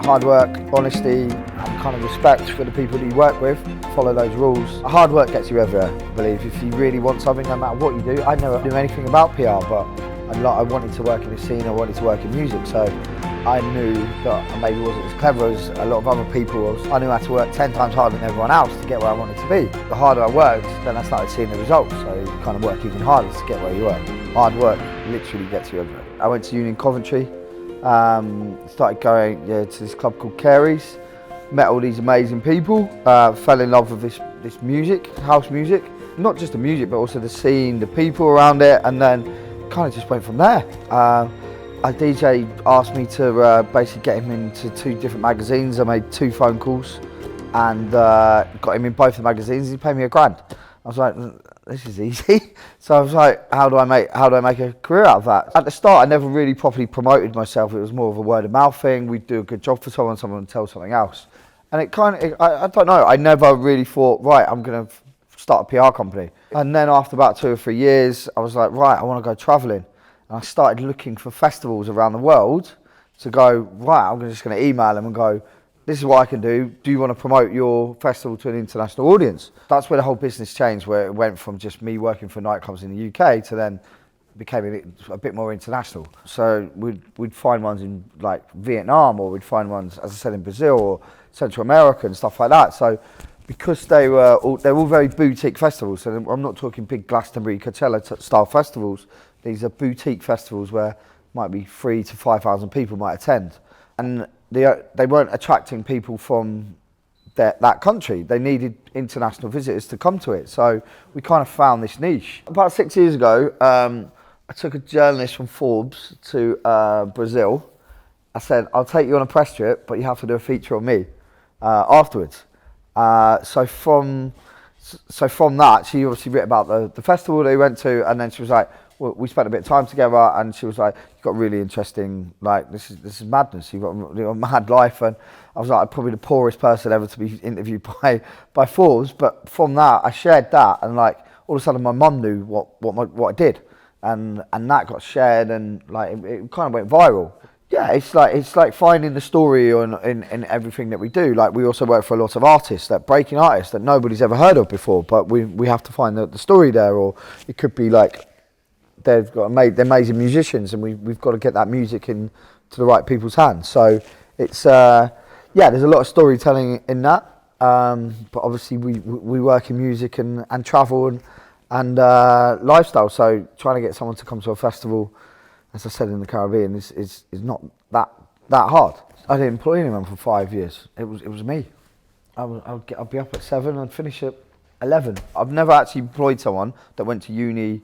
hard work, honesty, and kind of respect for the people that you work with. Follow those rules. Hard work gets you everywhere, I believe. If you really want something, no matter what you do, I never knew anything about PR, but I wanted to work in the scene, I wanted to work in music, so I knew that I maybe wasn't as clever as a lot of other people. I knew how to work 10 times harder than everyone else to get where I wanted to be. The harder I worked, then I started seeing the results, so you kind of work even harder to get where you were. Hard work literally gets you everywhere. I went to uni in Coventry, started going to this club called Carey's, met all these amazing people, fell in love with this music, house music. Not just the music, but also the scene, the people around it, and then kind of just went from there. A DJ asked me to basically get him into 2 different magazines. I made 2 phone calls and got him in both the magazines. He paid me £1,000. I was like, this is easy. So I was like, how do I make a career out of that? At the start, I never really properly promoted myself. It was more of a word of mouth thing. We'd do a good job for someone would tell something else. And it kind of, I don't know, I never really thought, right, I'm going to start a PR company. And then after about 2 or 3 years, I was like, right, I want to go traveling. And I started looking for festivals around the world to go, right, I'm just going to email them and go, this is what I can do. Do you want to promote your festival to an international audience? That's where the whole business changed, where it went from just me working for nightclubs in the UK to then became a bit more international. So we'd find ones in like Vietnam, or we'd find ones, as I said, in Brazil or Central America and stuff like that. So because they're all very boutique festivals, so I'm not talking big Glastonbury, Coachella style festivals. These are boutique festivals where might be 3,000 to 5,000 people might attend, and they weren't attracting people from that country. They needed international visitors to come to it. So we kind of found this niche. About 6 years ago, I took a journalist from Forbes to Brazil. I said, I'll take you on a press trip, but you have to do a feature on me afterwards. So from that, she obviously wrote about the festival they went to, and then she was like, well, we spent a bit of time together, and she was like, you've got really interesting, like, this is madness, you've got a mad life. And I was like, probably the poorest person ever to be interviewed by Forbes. But from that, I shared that, and like, all of a sudden my mum knew what I did, and that got shared, and like, it kind of went viral. Yeah, it's like finding the story in everything that we do. Like, we also work for a lot of artists, that breaking artists that nobody's ever heard of before, but we have to find the story there. Or it could be like they're amazing musicians, and we've got to get that music into the right people's hands. So it's there's a lot of storytelling in that. But obviously we work in music and travel and lifestyle. So trying to get someone to come to a festival, as I said, in the Caribbean, is not that hard. I didn't employ anyone for 5 years. It was me. I'd be up at 7, I'd finish at 11. I've never actually employed someone that went to uni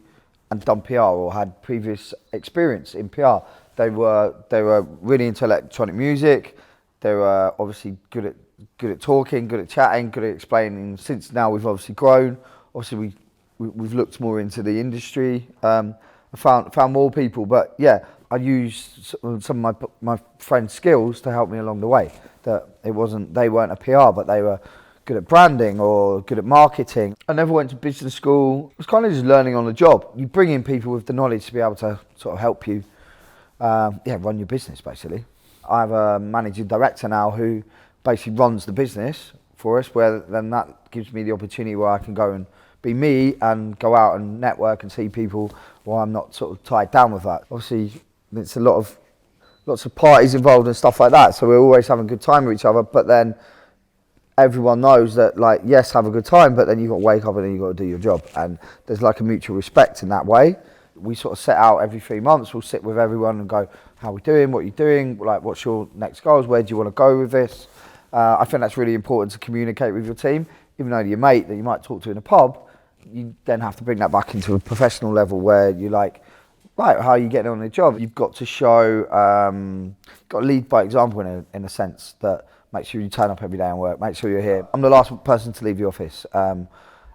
and done PR or had previous experience in PR. They were really into electronic music. They were obviously good at talking, good at chatting, good at explaining. Since now we've obviously grown. Obviously we've looked more into the industry. I found more people, but yeah, I used some of my friends' skills to help me along the way. That they weren't a PR, but they were good at branding or good at marketing. I never went to business school. It was kind of just learning on the job. You bring in people with the knowledge to be able to sort of help you, run your business basically. I have a managing director now who basically runs the business for us, where then that gives me the opportunity where I can go and be me and go out and network and see people while I'm not sort of tied down with that. Obviously, it's lots of parties involved and stuff like that, so we're always having a good time with each other, but then everyone knows that, like, yes, have a good time, but then you've got to wake up and then you've got to do your job, and there's like a mutual respect in that way. We sort of set out every 3 months, we'll sit with everyone and go, how are we doing, what are you doing, like, what's your next goals, where do you want to go with this? I think that's really important to communicate with your team. Even though your mate that you might talk to in a pub, you then have to bring that back into a professional level where you're like, right, how are you getting on the job? You've got to show, got to lead by example in a sense, that make sure you turn up every day and work, make sure you're here. I'm the last person to leave the office, and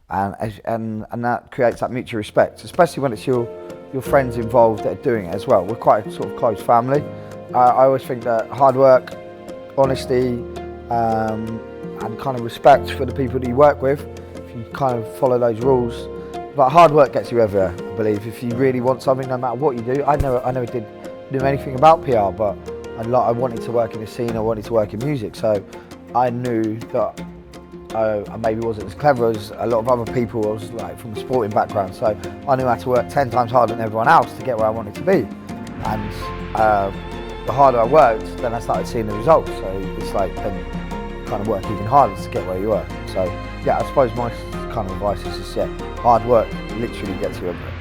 that creates that mutual respect, especially when it's your friends involved that are doing it as well. We're quite a sort of close family. I always think that hard work, honesty, and kind of respect for the people that you work with, if you kind of follow those rules. But hard work gets you everywhere, I believe. If you really want something, no matter what you do, I never did know anything about PR, but And like, I wanted to work in the scene, I wanted to work in music, so I knew that I maybe wasn't as clever as a lot of other people. I was like from a sporting background, so I knew I had to work 10 times harder than everyone else to get where I wanted to be. And the harder I worked, then I started seeing the results. So it's like then you kind of work even harder to get where you were. So yeah, I suppose my kind of advice is just hard work literally gets you everywhere.